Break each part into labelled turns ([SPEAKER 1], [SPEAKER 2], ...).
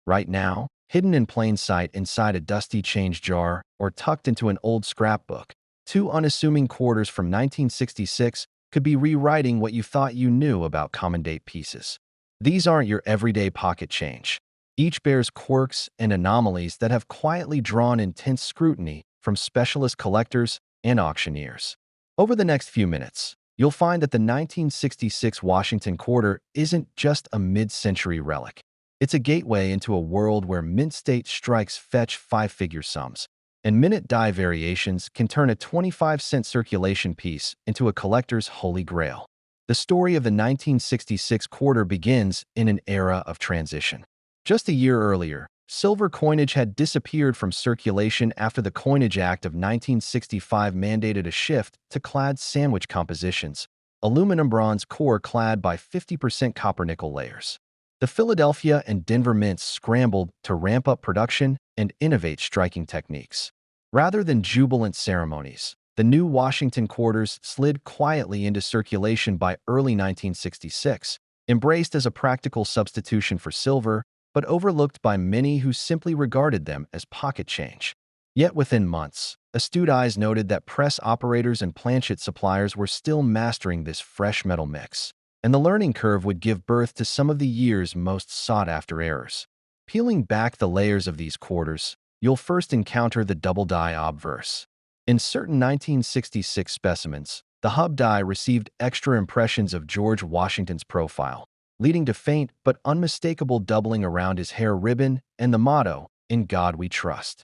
[SPEAKER 1] Right now, hidden in plain sight inside a dusty change jar or tucked into an old scrapbook, two unassuming quarters from 1966 could be rewriting what you thought you knew about common date pieces. These aren't your everyday pocket change. Each bears quirks and anomalies that have quietly drawn intense scrutiny from specialist collectors and auctioneers. Over the next few minutes, you'll find that the 1966 Washington quarter isn't just a mid-century relic. It's a gateway into a world where mint state strikes fetch five-figure sums, and minute die variations can turn a 25-cent circulation piece into a collector's holy grail. The story of the 1966 quarter begins in an era of transition. Just a year earlier, silver coinage had disappeared from circulation after the Coinage Act of 1965 mandated a shift to clad sandwich compositions, aluminum bronze core clad by 50% copper-nickel layers. The Philadelphia and Denver mints scrambled to ramp up production and innovate striking techniques. Rather than jubilant ceremonies, the new Washington quarters slid quietly into circulation by early 1966, embraced as a practical substitution for silver, but overlooked by many who simply regarded them as pocket change. Yet within months, astute eyes noted that press operators and planchet suppliers were still mastering this fresh metal mix, and the learning curve would give birth to some of the year's most sought-after errors. Peeling back the layers of these quarters, you'll first encounter the double die obverse. In certain 1966 specimens, the hub die received extra impressions of George Washington's profile, leading to faint but unmistakable doubling around his hair ribbon and the motto, "In God We Trust."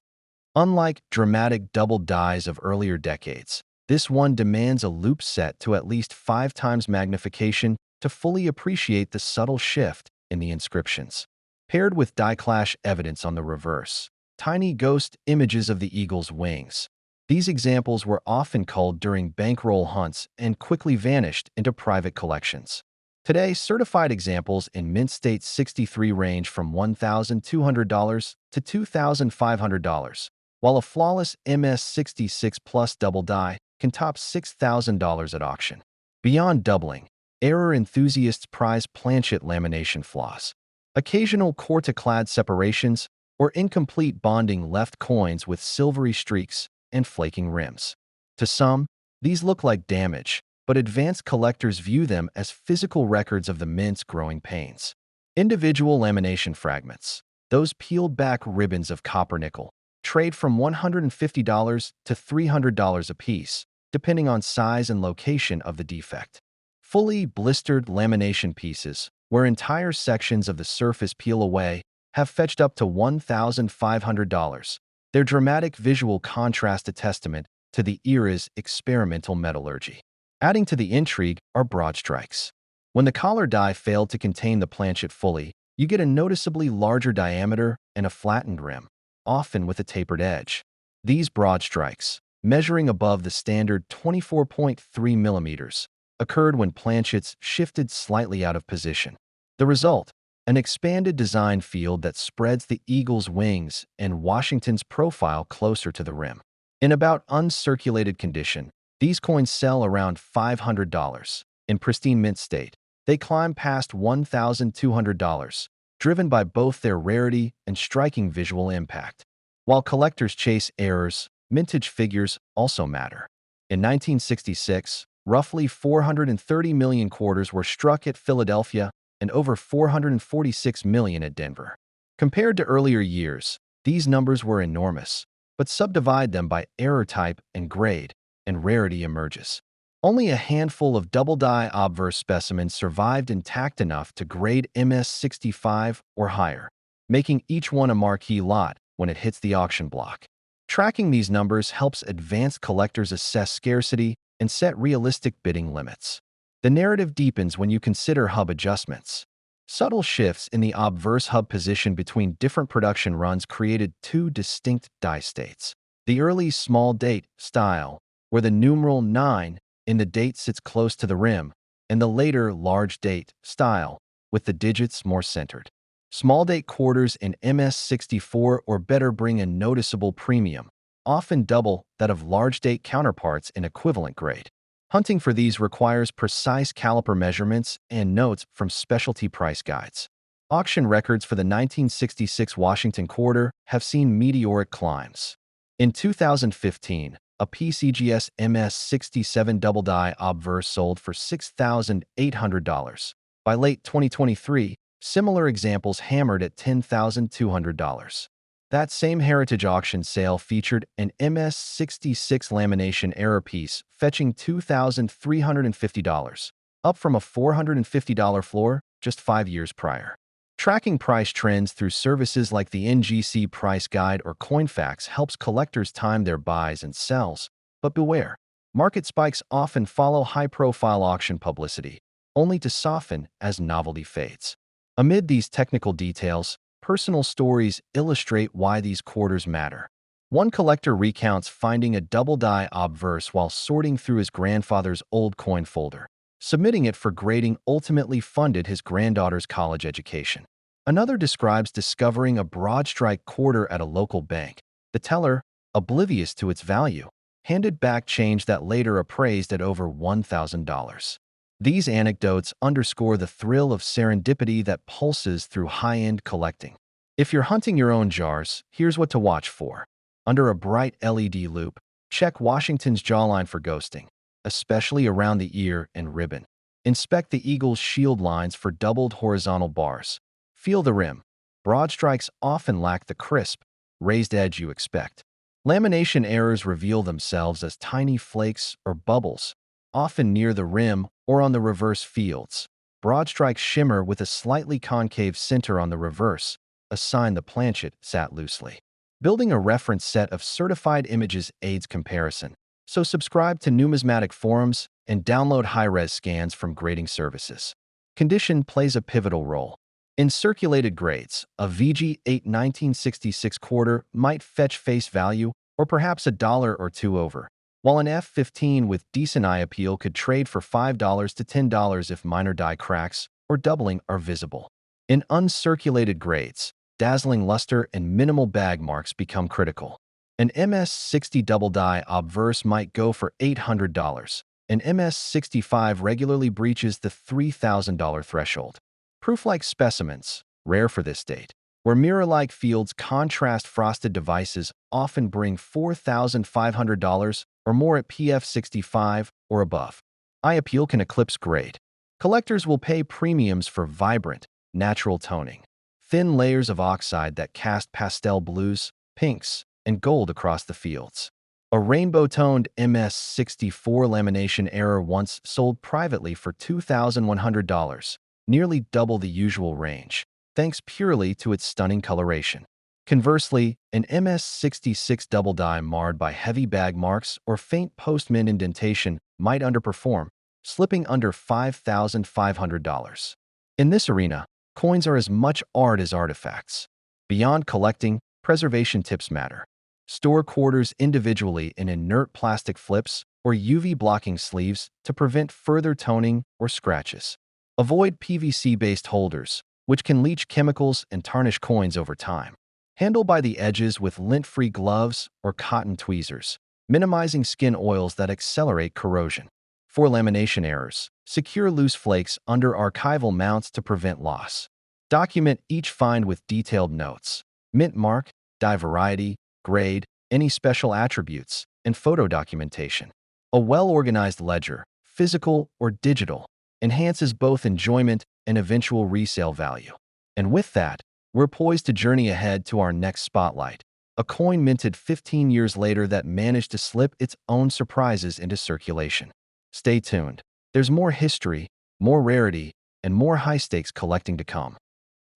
[SPEAKER 1] Unlike dramatic double dies of earlier decades, this one demands a loop set to at least 5 times magnification to fully appreciate the subtle shift in the inscriptions. Paired with die clash evidence on the reverse, tiny ghost images of the eagle's wings. These examples were often culled during bankroll hunts and quickly vanished into private collections. Today, certified examples in mint state 63 range from $1,200 to $2,500, while a flawless MS66 plus double die can top $6,000 at auction. Beyond doubling, error enthusiasts prize planchet lamination flaws. Occasional core-to-clad separations or incomplete bonding left coins with silvery streaks and flaking rims. To some, these look like damage, but advanced collectors view them as physical records of the mint's growing pains. Individual lamination fragments, those peeled-back ribbons of copper-nickel, trade from $150 to $300 apiece, depending on size and location of the defect. Fully blistered lamination pieces, where entire sections of the surface peel away, have fetched up to $1,500. Their dramatic visual contrast a testament to the era's experimental metallurgy. Adding to the intrigue are broad strikes. When the collar die failed to contain the planchet fully, you get a noticeably larger diameter and a flattened rim, often with a tapered edge. These broad strikes, measuring above the standard 24.3 millimeters, occurred when planchets shifted slightly out of position. The result, an expanded design field that spreads the eagle's wings and Washington's profile closer to the rim. In about uncirculated condition, these coins sell around $500. In pristine mint state, they climb past $1,200, driven by both their rarity and striking visual impact. While collectors chase errors, mintage figures also matter. In 1966, roughly 430 million quarters were struck at Philadelphia and over 446 million at Denver. Compared to earlier years, these numbers were enormous, but subdivide them by error type and grade, and rarity emerges. Only a handful of double-die obverse specimens survived intact enough to grade MS65 or higher, making each one a marquee lot when it hits the auction block. Tracking these numbers helps advanced collectors assess scarcity and set realistic bidding limits. The narrative deepens when you consider hub adjustments. Subtle shifts in the obverse hub position between different production runs created two distinct die states. The early small date style, where the numeral 9 in the date sits close to the rim, and the later large date style, with the digits more centered. Small date quarters in MS64 or better bring a noticeable premium, often double that of large date counterparts in equivalent grade. Hunting for these requires precise caliper measurements and notes from specialty price guides. Auction records for the 1966 Washington quarter have seen meteoric climbs. In 2015, a PCGS MS67 double-die obverse sold for $6,800. By late 2023, similar examples hammered at $10,200. That same heritage auction sale featured an MS66 lamination error piece fetching $2,350, up from a $450 floor just 5 years prior. Tracking price trends through services like the NGC Price Guide or Coinfax helps collectors time their buys and sells. But beware, market spikes often follow high-profile auction publicity, only to soften as novelty fades. Amid these technical details, personal stories illustrate why these quarters matter. One collector recounts finding a double-die obverse while sorting through his grandfather's old coin folder. Submitting it for grading ultimately funded his granddaughter's college education. Another describes discovering a broad-strike quarter at a local bank. The teller, oblivious to its value, handed back change that later appraised at over $1,000. These anecdotes underscore the thrill of serendipity that pulses through high-end collecting. If you're hunting your own jars, here's what to watch for. Under a bright LED loop, check Washington's jawline for ghosting, especially around the ear and ribbon. Inspect the eagle's shield lines for doubled horizontal bars. Feel the rim. Broad strikes often lack the crisp, raised edge you expect. Lamination errors reveal themselves as tiny flakes or bubbles, often near the rim or on the reverse fields. Broad strikes shimmer with a slightly concave center on the reverse, a sign the planchet sat loosely. Building a reference set of certified images aids comparison, so subscribe to numismatic forums and download high-res scans from grading services. Condition plays a pivotal role. In circulated grades, a VG8 1966 quarter might fetch face value or perhaps $1 or $2 over, while an F15 with decent eye appeal could trade for $5 to $10 if minor die cracks or doubling are visible. In uncirculated grades, dazzling luster and minimal bag marks become critical. An MS60 double die obverse might go for $800. An MS65 regularly breaches the $3,000 threshold. Proof-like specimens, rare for this date, where mirror-like fields contrast frosted devices often bring $4,500 or more at PF65 or above. Eye appeal can eclipse grade. Collectors will pay premiums for vibrant, natural toning. Thin layers of oxide that cast pastel blues, pinks, and gold across the fields. A rainbow-toned MS64 lamination error once sold privately for $2,100, nearly double the usual range, thanks purely to its stunning coloration. Conversely, an MS66 double die marred by heavy bag marks or faint post-mint indentation might underperform, slipping under $5,500. In this arena, coins are as much art as artifacts. Beyond collecting, preservation tips matter. Store quarters individually in inert plastic flips or UV-blocking sleeves to prevent further toning or scratches. Avoid PVC-based holders, which can leach chemicals and tarnish coins over time. Handle by the edges with lint-free gloves or cotton tweezers, minimizing skin oils that accelerate corrosion. For lamination errors, secure loose flakes under archival mounts to prevent loss. Document each find with detailed notes, mint mark, die variety, grade, any special attributes, and photo documentation. A well-organized ledger, physical or digital, enhances both enjoyment and eventual resale value. And with that, we're poised to journey ahead to our next spotlight, a coin minted 15 years later that managed to slip its own surprises into circulation. Stay tuned. There's more history, more rarity, and more high-stakes collecting to come.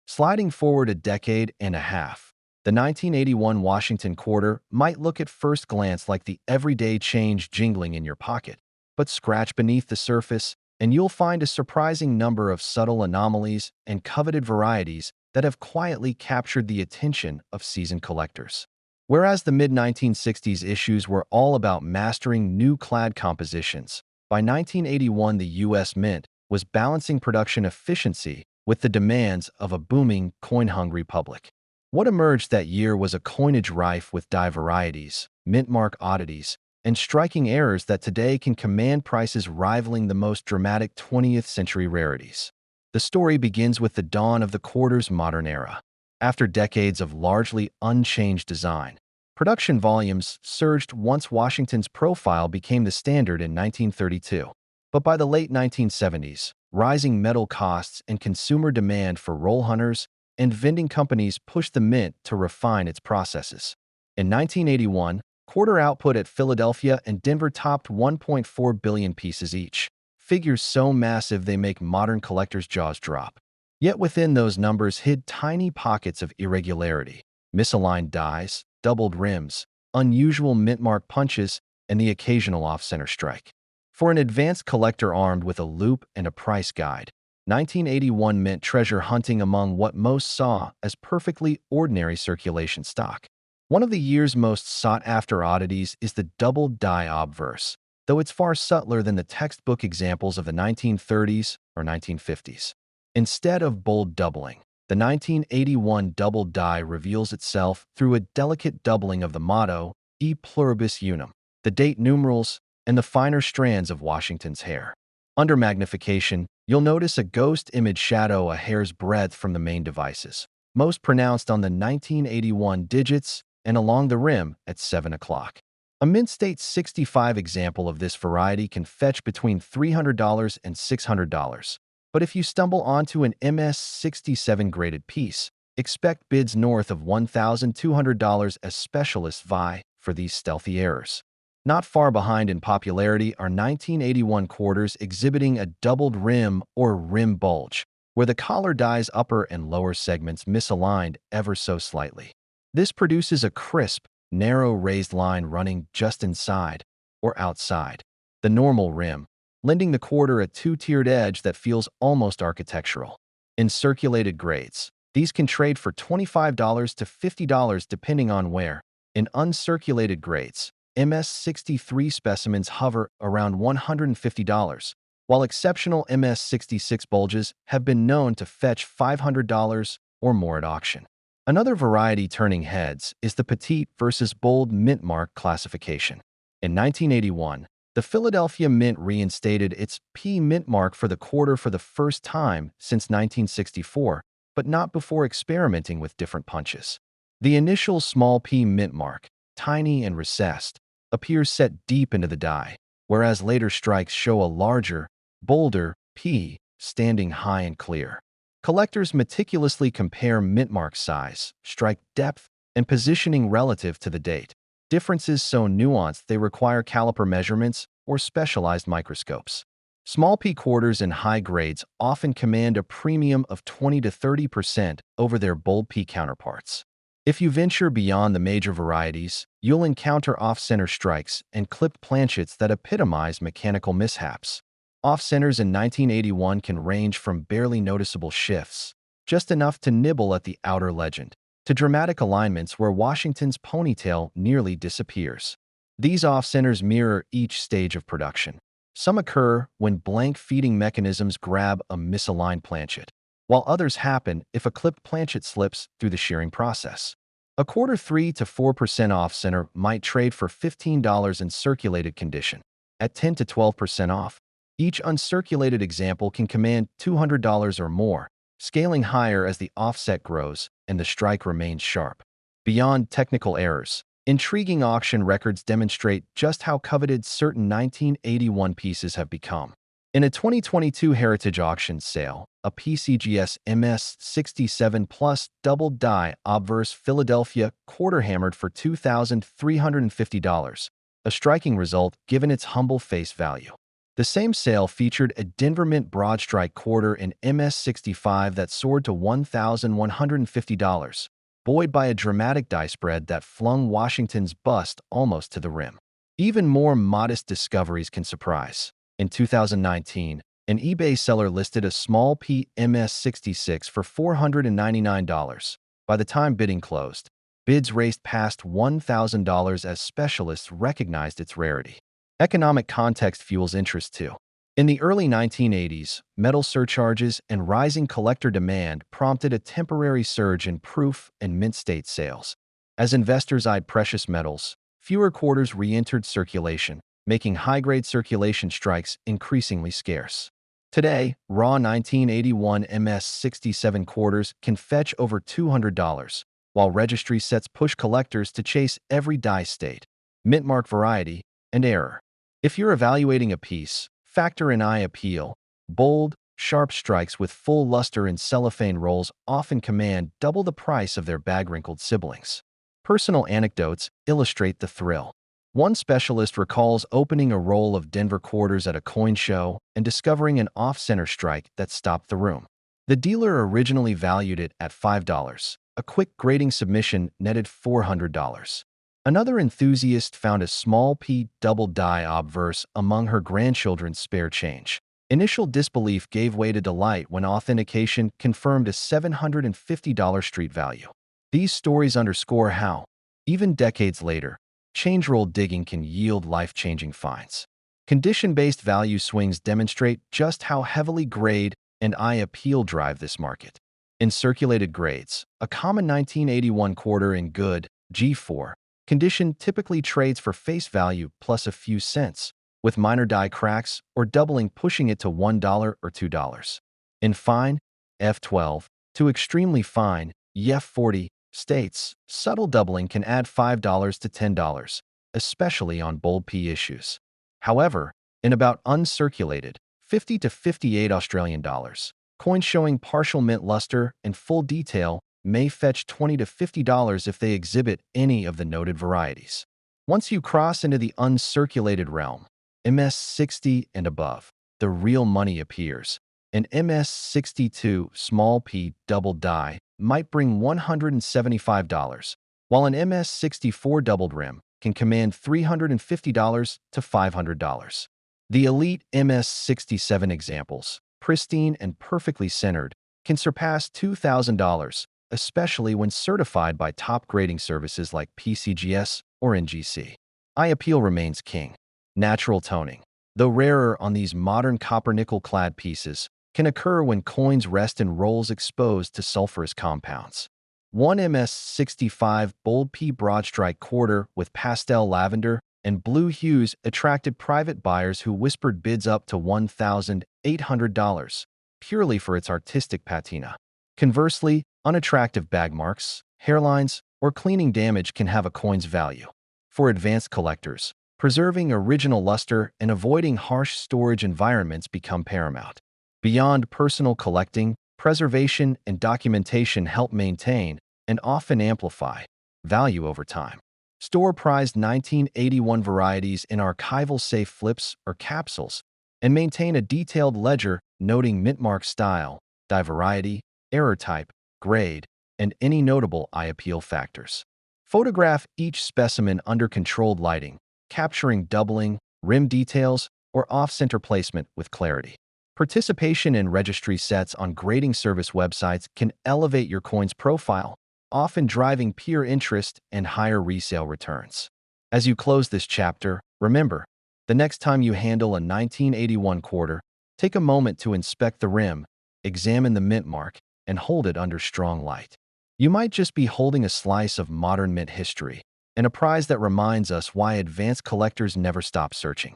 [SPEAKER 1] Sliding forward a decade and a half, the 1981 Washington quarter might look at first glance like the everyday change jingling in your pocket, but scratch beneath the surface, and you'll find a surprising number of subtle anomalies and coveted varieties that have quietly captured the attention of seasoned collectors. Whereas the mid-1960s issues were all about mastering new clad compositions, by 1981 the U.S. Mint was balancing production efficiency with the demands of a booming, coin-hungry public. What emerged that year was a coinage rife with die varieties, mint mark oddities, and striking errors that today can command prices rivaling the most dramatic 20th century rarities. The story begins with the dawn of the quarter's modern era. After decades of largely unchanged design, production volumes surged once Washington's profile became the standard in 1932. But by the late 1970s, rising metal costs and consumer demand for roll hunters and vending companies pushed the mint to refine its processes. In 1981, quarter output at Philadelphia and Denver topped 1.4 billion pieces each, figures so massive they make modern collectors' jaws drop. Yet within those numbers hid tiny pockets of irregularity, misaligned dies, doubled rims, unusual mint-mark punches, and the occasional off-center strike. For an advanced collector armed with a loop and a price guide, 1981 meant treasure hunting among what most saw as perfectly ordinary circulation stock. One of the year's most sought-after oddities is the doubled die obverse, though it's far subtler than the textbook examples of the 1930s or 1950s. Instead of bold doubling, the 1981 doubled die reveals itself through a delicate doubling of the motto, E pluribus unum, the date numerals, and the finer strands of Washington's hair. Under magnification, you'll notice a ghost image shadow a hair's breadth from the main devices, most pronounced on the 1981 digits and along the rim at 7 o'clock. A Mint State 65 example of this variety can fetch between $300 and $600. But if you stumble onto an MS-67 graded piece, expect bids north of $1,200 as specialists vie for these stealthy errors. Not far behind in popularity are 1981 quarters exhibiting a doubled rim or rim bulge, where the collar die's upper and lower segments misaligned ever so slightly. This produces a crisp, narrow raised line running just inside or outside the normal rim, lending the quarter a two-tiered edge that feels almost architectural. In circulated grades, these can trade for $25 to $50 depending on where. In uncirculated grades, MS-63 specimens hover around $150, while exceptional MS-66 bulges have been known to fetch $500 or more at auction. Another variety turning heads is the petite versus bold mint mark classification. In 1981, the Philadelphia Mint reinstated its P mint mark for the quarter for the first time since 1964, but not before experimenting with different punches. The initial small P mint mark, tiny and recessed, appears set deep into the die, whereas later strikes show a larger, bolder P standing high and clear. Collectors meticulously compare mint mark size, strike depth, and positioning relative to the date. Differences so nuanced they require caliper measurements or specialized microscopes. Small P quarters in high grades often command a premium of 20 to 30% over their bold P counterparts. If you venture beyond the major varieties, you'll encounter off-center strikes and clipped planchets that epitomize mechanical mishaps. Off-centers in 1981 can range from barely noticeable shifts, just enough to nibble at the outer legend, to dramatic alignments where Washington's ponytail nearly disappears. These off-centers mirror each stage of production. Some occur when blank feeding mechanisms grab a misaligned planchet, while others happen if a clipped planchet slips through the shearing process. A quarter 3 to 4% off-center might trade for $15 in circulated condition. At 10 to 12% off, each uncirculated example can command $200 or more, scaling higher as the offset grows and the strike remains sharp. Beyond technical errors, intriguing auction records demonstrate just how coveted certain 1981 pieces have become. In a 2022 Heritage Auction sale, a PCGS MS-67 Plus double die obverse Philadelphia quarter hammered for $2,350, a striking result given its humble face value. The same sale featured a Denver Mint broad strike quarter in MS-65 that soared to $1,150, buoyed by a dramatic die spread that flung Washington's bust almost to the rim. Even more modest discoveries can surprise. In 2019, an eBay seller listed a small P MS-66 for $499. By the time bidding closed, bids raced past $1,000 as specialists recognized its rarity. Economic context fuels interest too. In the early 1980s, metal surcharges and rising collector demand prompted a temporary surge in proof and mint state sales. As investors eyed precious metals, fewer quarters re-entered circulation, making high-grade circulation strikes increasingly scarce. Today, raw 1981 MS-67 quarters can fetch over $200, while registry sets push collectors to chase every die state, mint mark variety, and error. If you're evaluating a piece, factor in eye appeal. Bold, sharp strikes with full luster and cellophane rolls often command double the price of their bag-wrinkled siblings. Personal anecdotes illustrate the thrill. One specialist recalls opening a roll of Denver quarters at a coin show and discovering an off-center strike that stopped the room. The dealer originally valued it at $5. A quick grading submission netted $400. Another enthusiast found a small P double die obverse among her grandchildren's spare change. Initial disbelief gave way to delight when authentication confirmed a $750 street value. These stories underscore how, even decades later, change roll digging can yield life-changing finds. Condition-based value swings demonstrate just how heavily grade and eye appeal drive this market. In circulated grades, a common 1981 quarter in good G4 condition typically trades for face value plus a few cents, with minor die cracks or doubling pushing it to $1 or $2. In fine F12 to extremely fine F40 states, subtle doubling can add $5 to $10, especially on bold P issues. However, in about uncirculated 50 to 58 Australian dollars, coins showing partial mint luster and full detail may fetch $20 to $50 if they exhibit any of the noted varieties. Once you cross into the uncirculated realm, MS60 and above, the real money appears. An MS62 small P double die might bring $175, while an MS64 doubled rim can command $350 to $500. The elite MS67 examples, pristine and perfectly centered, can surpass $2,000, especially when certified by top grading services like PCGS or NGC. Eye appeal remains king. Natural toning, though rarer on these modern copper-nickel-clad pieces, can occur when coins rest in rolls exposed to sulfurous compounds. One MS65 bold P broadstrike quarter with pastel lavender and blue hues attracted private buyers who whispered bids up to $1,800, purely for its artistic patina. Conversely, unattractive bag marks, hairlines, or cleaning damage can have a coin's value. For advanced collectors, preserving original luster and avoiding harsh storage environments become paramount. Beyond personal collecting, preservation and documentation help maintain and often amplify value over time. Store prized 1981 varieties in archival safe flips or capsules and maintain a detailed ledger noting mint mark style, die variety, error type, grade, and any notable eye appeal factors. Photograph each specimen under controlled lighting, capturing doubling, rim details, or off-center placement with clarity. Participation in registry sets on grading service websites can elevate your coin's profile, often driving peer interest and higher resale returns. As you close this chapter, remember, the next time you handle a 1981 quarter, take a moment to inspect the rim, examine the mint mark, and hold it under strong light. You might just be holding a slice of modern mint history, and a prize that reminds us why advanced collectors never stop searching.